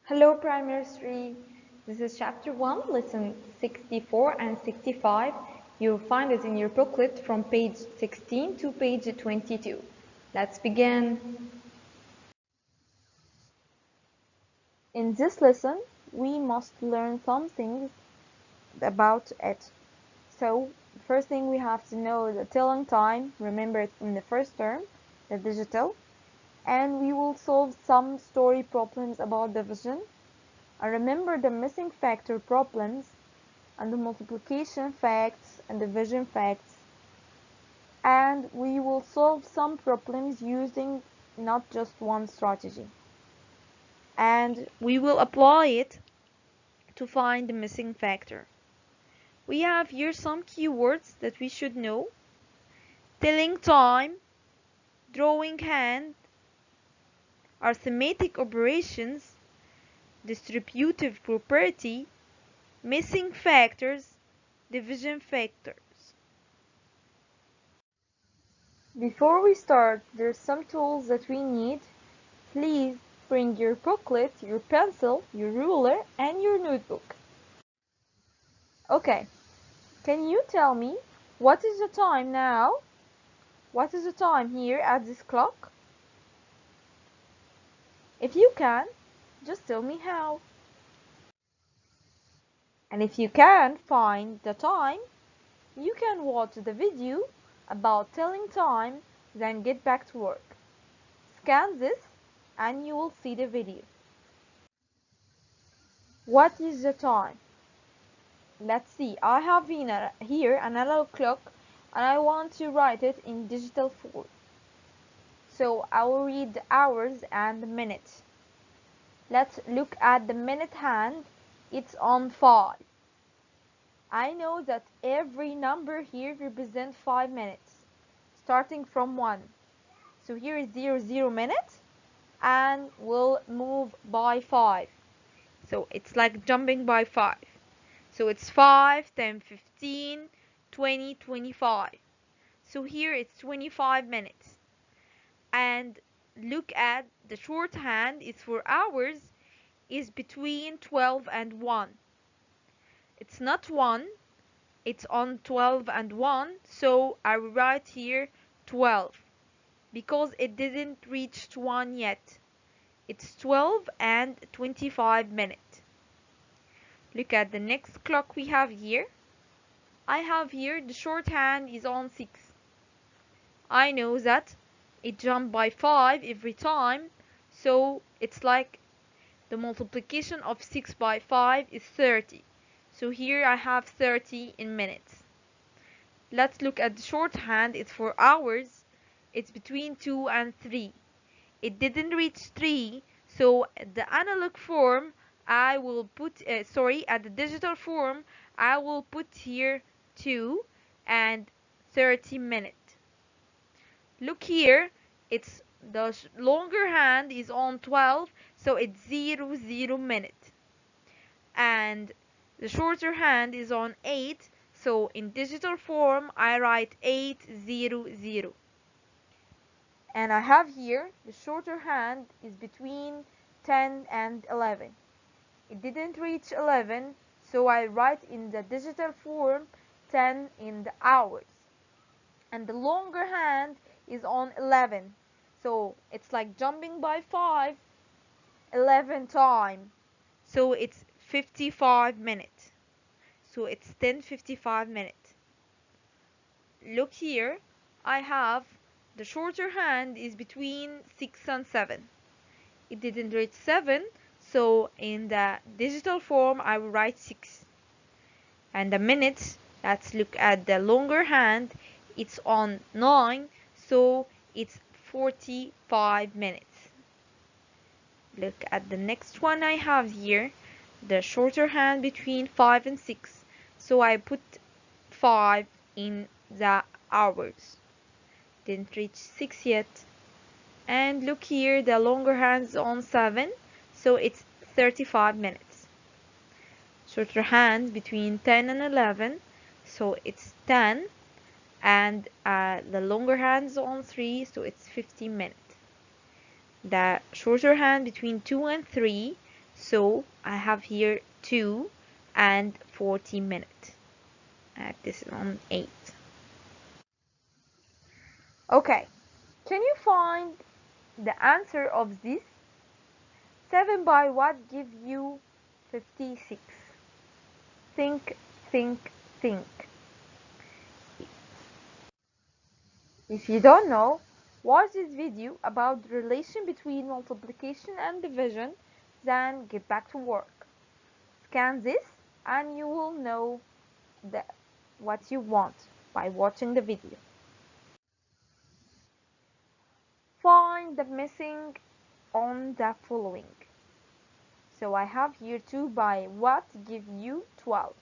Hello Primary 3. This is Chapter 1, Lesson 64 and 65. You'll find it in your booklet from page 16 to page 22. Let's begin. In this lesson, we must learn some things about it. So, the first thing we have to know the telling time, remember it from the first term, the digital, and we will solve some story problems about division. And remember the missing factor problems and the multiplication facts and division facts. And we will solve some problems using not just one strategy. And we will apply it to find the missing factor. We have here some keywords that we should know. Telling time, drawing hand, arithmetic operations, distributive property, missing factors, division factors. Before we start, there's some tools that we need. Please bring your booklet, your pencil, your ruler, and your notebook. Okay, can you tell me what is the time now? What is the time here at this clock? If you can, just tell me how. And if you can't find the time, you can watch the video about telling time, then get back to work. Scan this and you will see the video. What is the time? Let's see, I have here an analog clock and I want to write it in digital form. So I will read the hours and the minutes. Let's look at the minute hand. It's on 5. I know that every number here represents 5 minutes, starting from 1. So here is 0 minutes, and we'll move by 5. So it's like jumping by 5. So it's 5, 10, 15, 20, 25. So here it's 25 minutes. And look at the shorthand is for hours is between 12 and 1. It's not 1, it's on 12 and 1, so I will write here 12 because it didn't reach 1 yet. It's 12 and 25 minutes. Look at the next clock we have here. I have here the shorthand is on 6. I know that it jumped by 5 every time, so it's like the multiplication of 6 by 5 is 30. So here I have 30 in minutes. Let's look at the shorthand. It's for hours. It's between 2 and 3. It didn't reach 3, so the analog form I will put, at the digital form I will put here 2 and 30 minutes. Look here, it's the longer hand is on 12, so it's 0 minute. And the shorter hand is on 8, so in digital form I write 800. And I have here the shorter hand is between 10 and 11. It didn't reach 11, so I write in the digital form 10 in the hours. And the longer hand is on 11, so it's like jumping by 5 11 times, so it's 55 minutes. So it's 10:55 minutes. Look here, I have the shorter hand is between 6 and 7. It didn't reach 7, so in the digital form I will write 6. And the minutes, let's look at the longer hand, it's on 9, so it's 45 minutes. Look at the next one I have here, the shorter hand between 5 and 6, so I put 5 in the hours. Didn't reach 6 yet. And look here, the longer hand is on 7, so it's 35 minutes. Shorter hand between 10 and 11, so it's 10, and the longer hand is on 3, so it's 15 minutes. The shorter hand between 2 and 3, So I have here 2 and 40 minutes. This is on 8. Okay, can you find the answer of this? 7 by what give you 56? Think, think, think. If you don't know, watch this video about the relation between multiplication and division, then get back to work. Scan this and you will know what you want by watching the video. Find the missing on the following. So I have here 2 by what give you 12.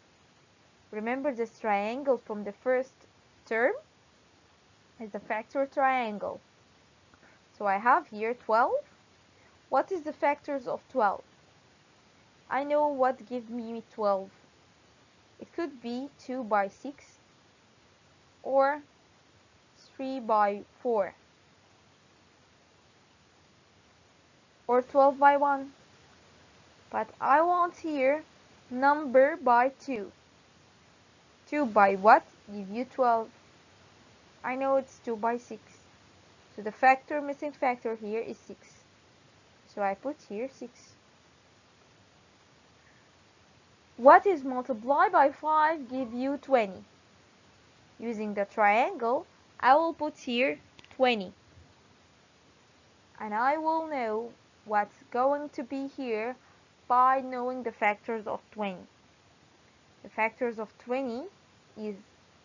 Remember this triangle from the first term is the factor triangle. So I have here 12. What is the factors of 12? I know what gives me 12. It could be 2 by 6 or 3 by 4 or 12 by 1. But I want here number by 2. 2 by what give you 12? I know it's 2 by 6. So the factor, missing factor here is 6. So I put here 6. What is multiplied by 5 give you 20? Using the triangle, I will put here 20. And I will know what's going to be here by knowing the factors of 20. The factors of 20 is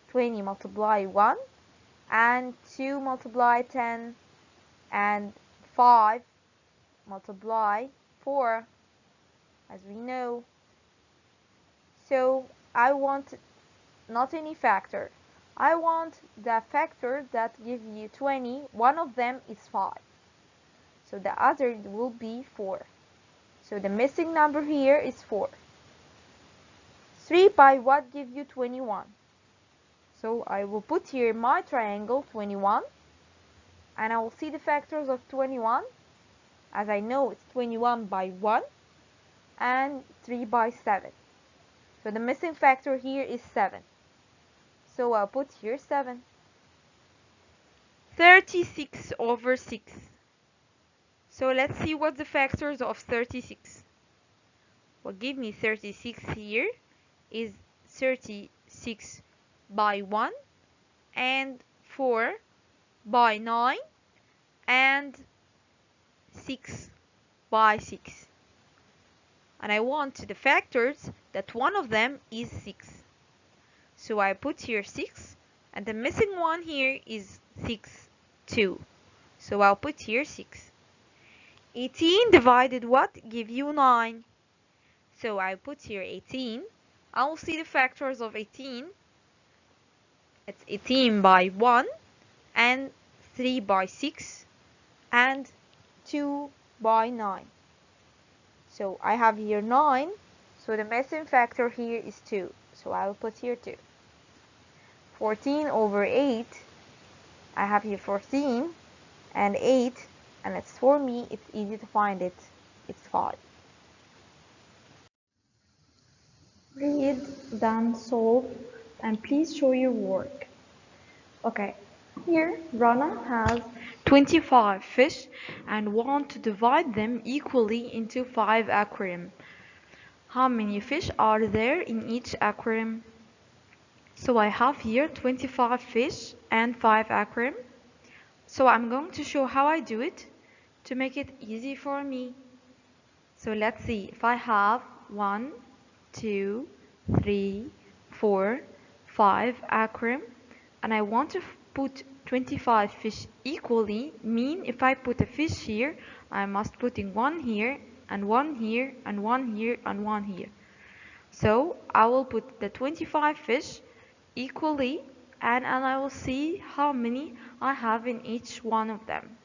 20 multiply 1 and 2 multiply 10 and 5 multiply 4, as we know. So I want not any factor. I want the factor that give you 20. One of them is 5. So the other will be 4. So the missing number here is 4. 3 by what give you 21? So I will put here my triangle 21 and I will see the factors of 21 as I know it's 21 by 1 and 3 by 7. So the missing factor here is 7. So I'll put here 7. 36 over 6. So let's see what the factors of 36. What give me 36 here is 36 by 1 and 4 by 9 and 6 by 6. And I want the factors that one of them is 6. So I put here 6 and the missing one here is 6 too. So I'll put here 6. 18 divided what give you 9? So I put here 18. I will see the factors of 18. It's 18 by 1 and 3 by 6 and 2 by 9. So I have here 9. So the missing factor here is 2. So I will put here 2. 14 over 8. I have here 14 and 8. And it's for me, it's easy to find it. It's 5. Read, then solve, and please show your work. Okay, here Rana has 25 fish and want to divide them equally into 5 aquarium. How many fish are there in each aquarium? So I have here 25 fish and 5 aquarium. So I'm going to show how I do it to make it easy for me. So let's see, if I have 1, 2, 3, 4, 5 aquarium and I want to put 25 fish equally, mean if I put a fish here, I must put in one here and one here and one here and one here. So I will put the 25 fish equally and I will see how many I have in each one of them.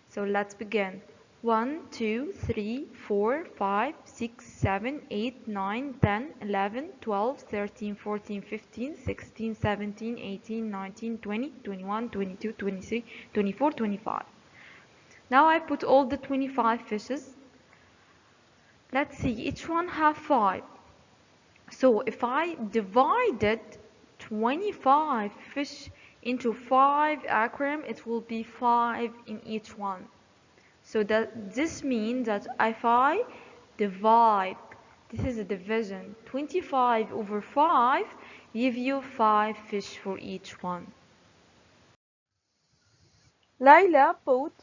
So let's begin. 1, 2, 3, 4, 5, 6, 7, 8, 9, 10, 11, 12, 13, 14, 15, 16, 17, 18, 19, 20, 21, 22, 23, 24, 25. Now I put all the 25 fishes. Let's see, each one have 5. So if I divided 25 fish into 5 aquarium, it will be 5 in each one. So this means that if I divide, this is a division, 25 over 5 give you 5 fish for each one. Layla bought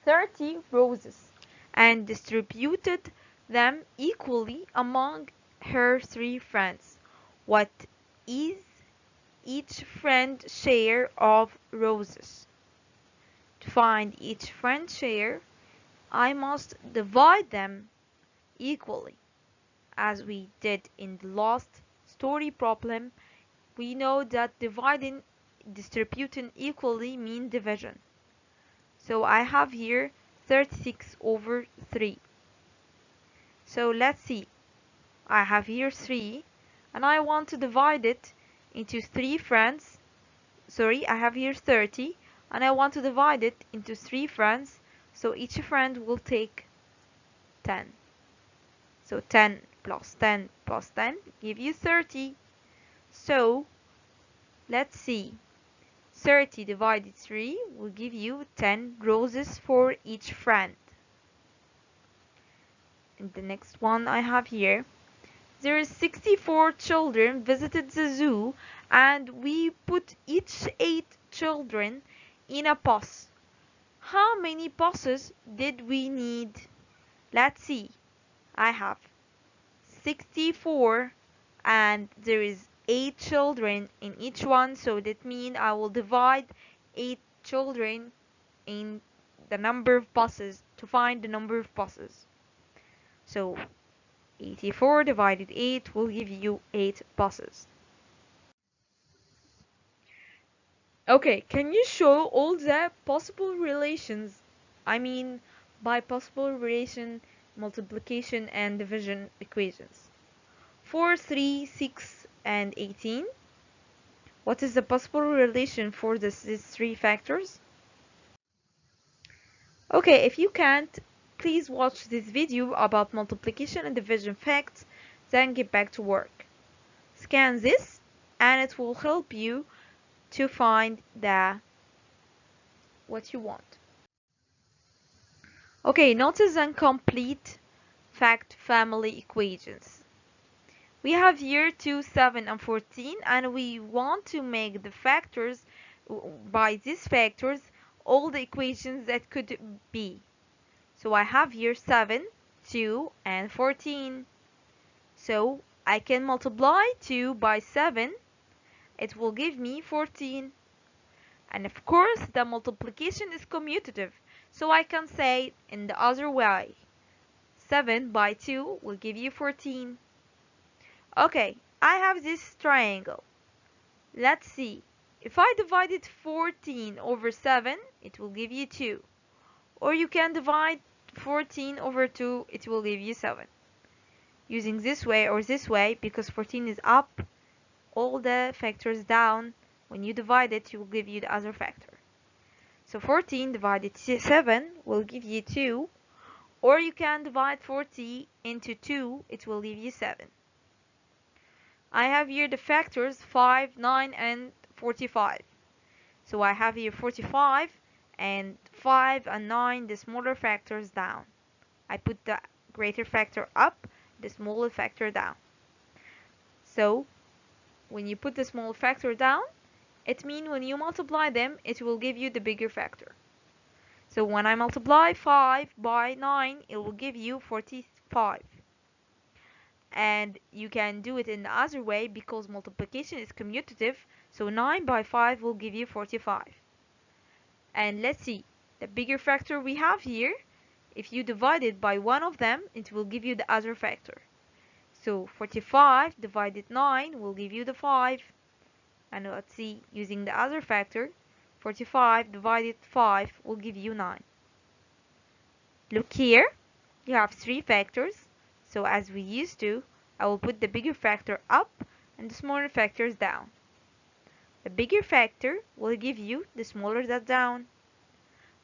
30 roses and distributed them equally among her 3 friends. What is each friend's share of roses? To find each friend's share, I must divide them equally. As we did in the last story problem, we know that distributing equally means division. So I have here 36 over 3. So let's see. I have here 3 and I want to divide it into 3 friends. Sorry, I have here 30 and I want to divide it into 3 friends. So each friend will take 10. So 10 plus 10 plus 10 give you 30. So let's see. 30 divided 3 will give you 10 roses for each friend. And the next one I have here. There is 64 children visited the zoo and we put each 8 children in a bus. How many buses did we need? Let's see. I have 64 and there is 8 children in each one, so that means I will divide 8 children in the number of buses to find the number of buses. So 84 divided 8 will give you 8 buses. Okay, can you show all the possible relations? I mean, by possible relation, multiplication and division equations. 4, 3, 6, and 18. What is the possible relation for these 3 factors? Okay, if you can't, please watch this video about multiplication and division facts, then get back to work. Scan this and it will help you to find what you want. Okay, notice and complete fact family equations. We have here 2, 7, and 14, and we want to make the factors, by these factors, all the equations that could be. So I have here 7, 2, and 14. So I can multiply 2 by 7. It will give me 14. And of course, the multiplication is commutative. So I can say in the other way. 7 by 2 will give you 14. Okay, I have this triangle. Let's see. If I divided 14 over 7, it will give you 2. Or you can divide 14 over 2, it will give you 7. Using this way or this way, because 14 is up, all the factors down. When you divide it, it will give you the other factor. So 14 divided 7 will give you 2. Or you can divide 40 into 2, it will give you 7. I have here the factors 5, 9, and 45. So I have here 45 and 5 and 9, the smaller factors down. I put the greater factor up, the smaller factor down. So when you put the small factor down, it means when you multiply them, it will give you the bigger factor. So when I multiply 5 by 9, it will give you 45. And you can do it in the other way because multiplication is commutative, so 9 by 5 will give you 45. And let's see, the bigger factor we have here, if you divide it by one of them, it will give you the other factor. So 45 divided 9 will give you the 5. And let's see, using the other factor, 45 divided 5 will give you 9. Look here, you have 3 factors. So as we used to, I will put the bigger factor up and the smaller factors down. The bigger factor will give you the smaller that down.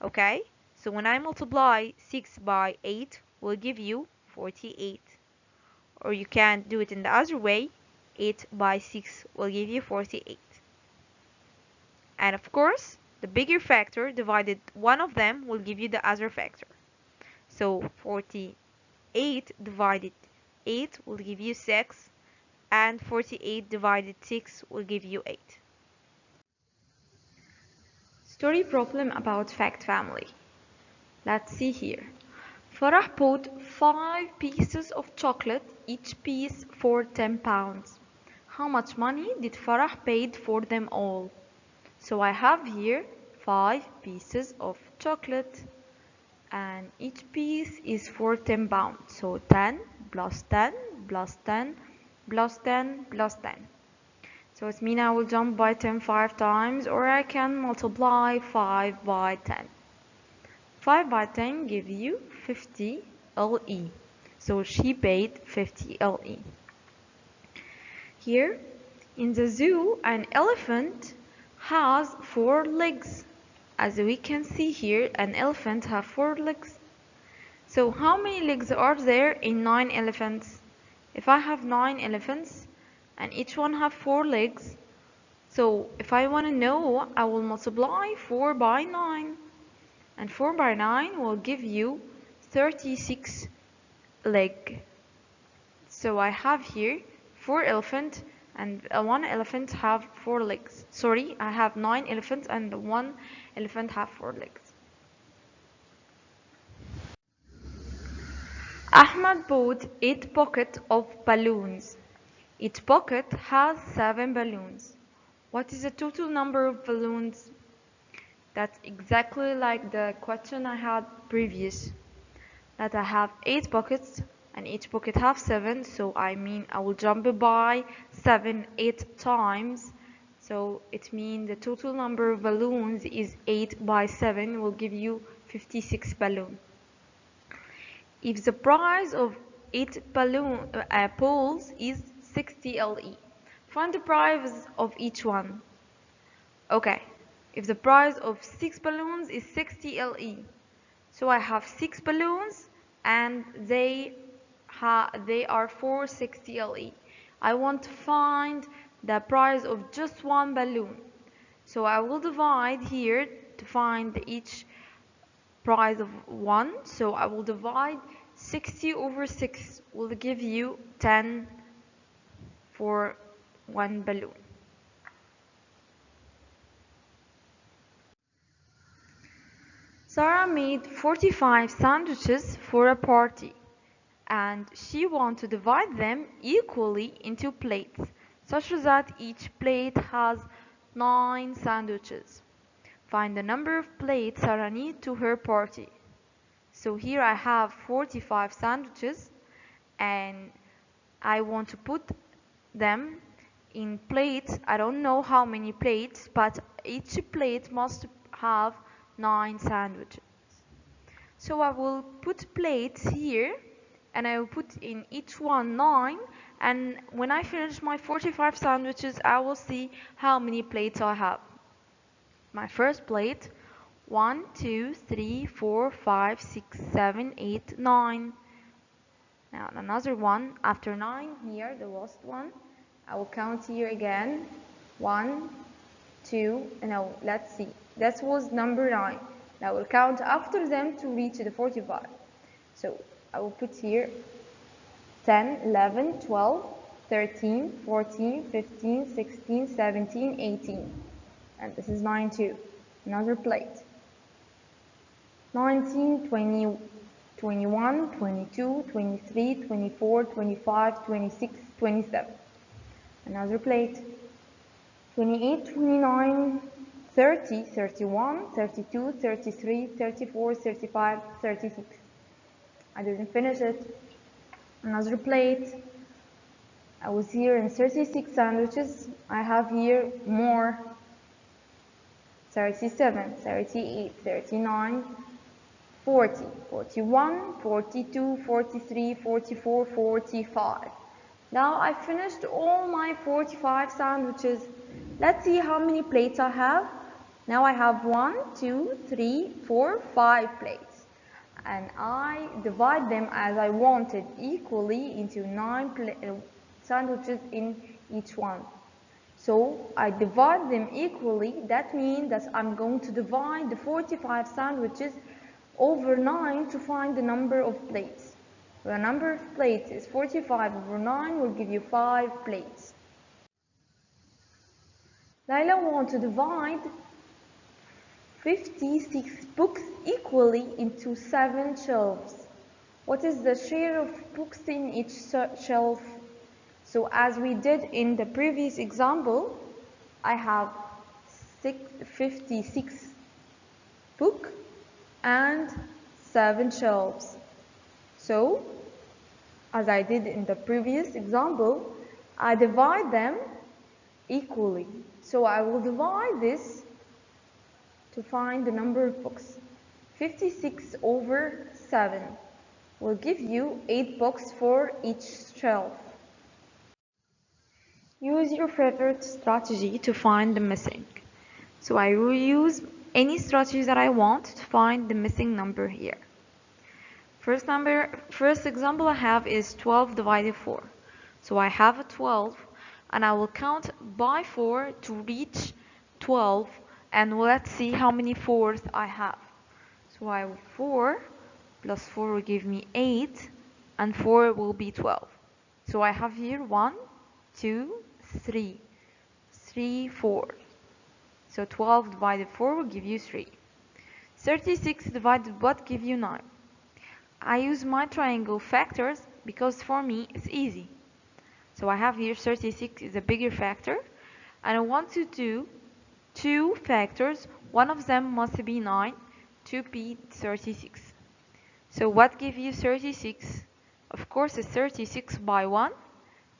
Okay, so when I multiply 6 by 8 will give you 48. Or you can do it in the other way. 8 by 6 will give you 48. And of course, the bigger factor divided one of them will give you the other factor. So 48 divided 8 will give you 6, and 48 divided 6 will give you 8. Story problem about fact family. Let's see here. Farah bought 5 pieces of chocolate, each piece for 10 pounds. How much money did Farah paid for them all? So I have here 5 pieces of chocolate and each piece is for 10 pounds. So 10 plus 10 plus 10 plus 10 plus 10. So it means I will jump by 10 5 times, or I can multiply 5 by 10. 5 by 10 give you 50 LE. So she paid 50 LE. Here in the zoo, an elephant has 4 legs. As we can see here, an elephant has 4 legs. So how many legs are there in 9 elephants? If I have 9 elephants and each one have 4 legs, so if I want to know, I will multiply 4 by 9. And 4 by 9 will give you 36 leg. So I have here 4 elephants and 1 elephant have 4 legs. Sorry, I have 9 elephants and 1 elephant have 4 legs. Ahmad bought 8 buckets of balloons. Each bucket has 7 balloons. What is the total number of balloons? That's exactly like the question I had previous. That I have 8 buckets and each bucket have 7, so I will jump by 7 8 times. So it means the total number of balloons is 8 by 7 will give you 56 balloons. If the price of 8 poles is 60 LE, find the price of each one. Okay, if the price of 6 balloons is 60 LE, so I have 6 balloons and they are for 60 LE. I want to find the price of just one balloon. So I will divide here to find each price of 1. So I will divide 60 over 6 will give you 10 for one balloon. Sarah made 45 sandwiches for a party, and she wants to divide them equally into plates, such that each plate has 9 sandwiches. Find the number of plates Sarah needs to her party. So here I have 45 sandwiches, and I want to put them in plates. I don't know how many plates, but each plate must have 9 sandwiches. So I will put plates here and I will put in each one 9, and when I finish my 45 sandwiches I will see how many plates I have. My first plate, 1 2 3 4 5 6 7 8 9. Now another one after 9 here, the last one. I will count here again. 1 2, now let's see, that was number 9. Now I will count after them to reach the 45. So I will put here 10 11 12 13 14 15 16 17 18, and this is 9 too. Another plate, 19 20 21 22 23 24 25 26 27. Another plate, 28 29 30 31 32 33 34 35 36. I didn't finish it. Another plate, I was here in 36 sandwiches. I have here more, 37 38 39 40 41 42 43 44 45. Now I finished all my 45 sandwiches. Let's see how many plates I have. Now I have 1 2 3 4 5 plates, and I divide them as I wanted equally into 9 sandwiches in each one. So I divide them equally. That means that I'm going to divide the 45 sandwiches over 9 to find the number of plates. The number of plates is 45 over 9 will give you 5 plates. Layla wants to divide 56 books equally into 7 shelves. What is the share of books in each shelf? So as we did in the previous example, I have 56 books and 7 shelves. So as I did in the previous example, I divide them equally. So I will divide this to find the number of books. 56 over 7 will give you 8 books for each shelf. Use your favorite strategy to find the missing. So I will use any strategy that I want to find the missing number here. First example I have is 12 divided 4. So I have a 12 and I will count by 4 to reach 12, and let's see how many 4s I have. So I have 4 plus 4 will give me 8 and 4 will be 12. So I have here 1, 2, 3, 4. So 12 divided 4 will give you 3. 36 divided what give you 9. I use my triangle factors because for me it's easy. So I have here 36 is a bigger factor, and I want to do 2 factors. One of them must be 9 to be 36. So what gives you 36? Of course it's 36 by 1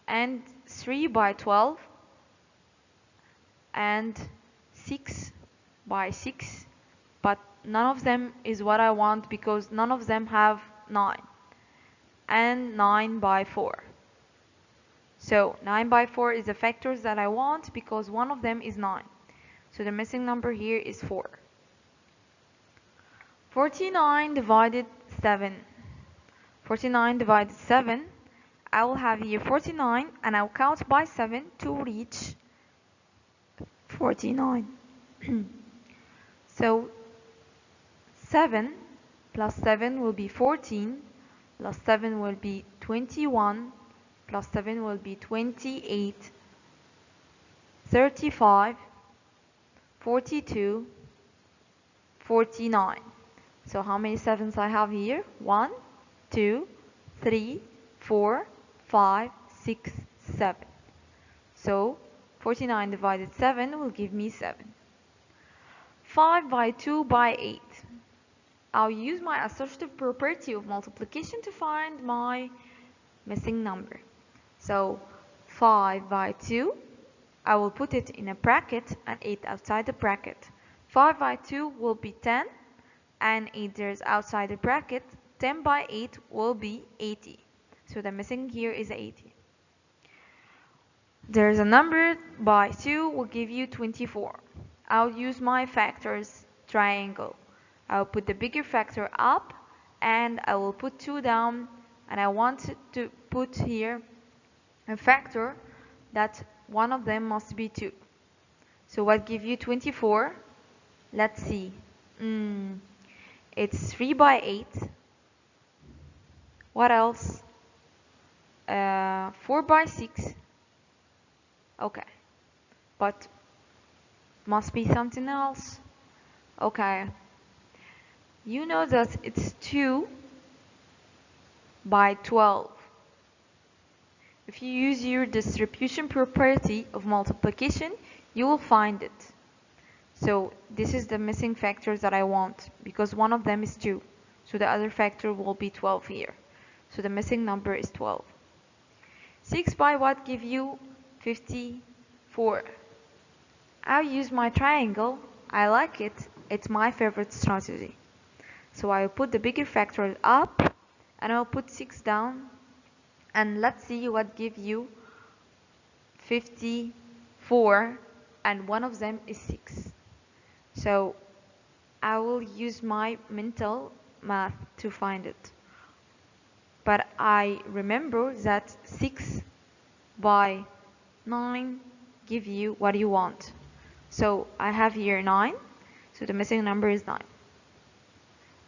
and 3 by 12 and 6 by 6, but none of them is what I want because none of them have 9, and 9 by 4. So 9 by 4 is the factors that I want because one of them is 9. So the missing number here is 4. 49 divided 7. 49 divided 7. I will have here 49 and I'll count by 7 to reach 49. So 7 plus 7 will be 14, plus 7 will be 21, plus 7 will be 28, 35, 42, 49. So how many 7s I have here? 1, 2, 3, 4, 5, 6, 7. So 49 divided 7 will give me 7. 5 by 2 by 8. I'll use my associative property of multiplication to find my missing number. So 5 by 2, I will put it in a bracket and 8 outside the bracket. 5 by 2 will be 10 and 8 there's outside the bracket. 10 by 8 will be 80. So the missing here is 80. There's a number by 2 will give you 24. I'll use my factors triangle. I'll put the bigger factor up and I will put 2 down, and I want to put here a factor that one of them must be 2. So what gives you 24? Let's see. It's 3 by 8. What else? 4 by 6. Okay. But must be something else. Okay. You know that it's 2 by 12. If you use your distribution property of multiplication, you will find it. So this is the missing factors that I want because one of them is 2. So the other factor will be 12 here. So the missing number is 12. 6 by what give you 54? I'll use my triangle. I like it. It's my favorite strategy. So I'll put the bigger factor up and I'll put 6 down, and let's see what gives you 54, and one of them is 6. So I will use my mental math to find it. But I remember that 6 by 9 give you what you want. So I have here 9, so the missing number is 9.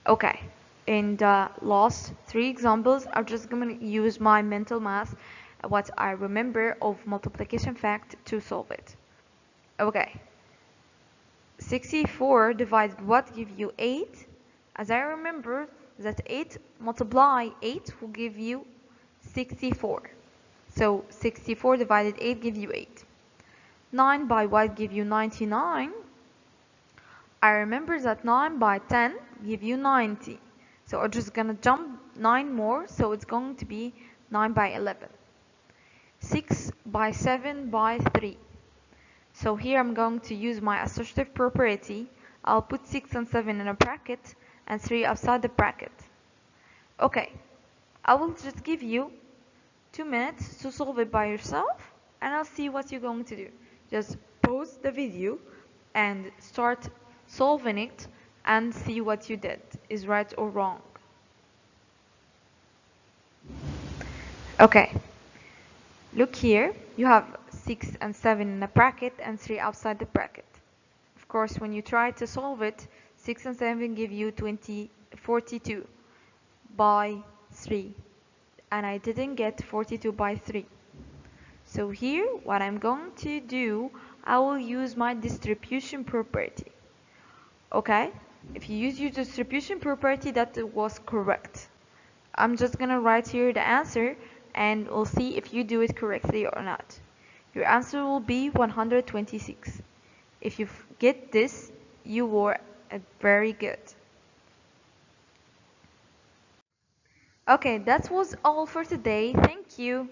Okay, in the last 3 examples, I'm just going to use my mental math, what I remember of multiplication fact to solve it. Okay, 64 divided what give you 8? As I remember that 8 multiply 8 will give you 64. So 64 divided 8 give you 8. 9 by what give you 99? I remember that 9 by 10 give you 90. So I'm just gonna jump 9 more, so it's going to be 9 by 11. 6 by 7 by 3. So here I'm going to use my associative property. I'll put 6 and 7 in a bracket and 3 outside the bracket. Okay, I will just give you 2 minutes to solve it by yourself, and I'll see what you're going to do. Just pause the video and start solving it and see what you did is right or wrong. Okay, look here, you have 6 and 7 in a bracket and 3 outside the bracket. Of course, when you try to solve it, 6 and 7 give you 42 by 3. And I didn't get 42 by 3. So here, what I'm going to do, I will use my distribution property. Okay, if you use your distribution property, that was correct. I'm just gonna write here the answer and we'll see if you do it correctly or not. Your answer will be 126. If you get this, you were very good. Okay, that was all for today. Thank you.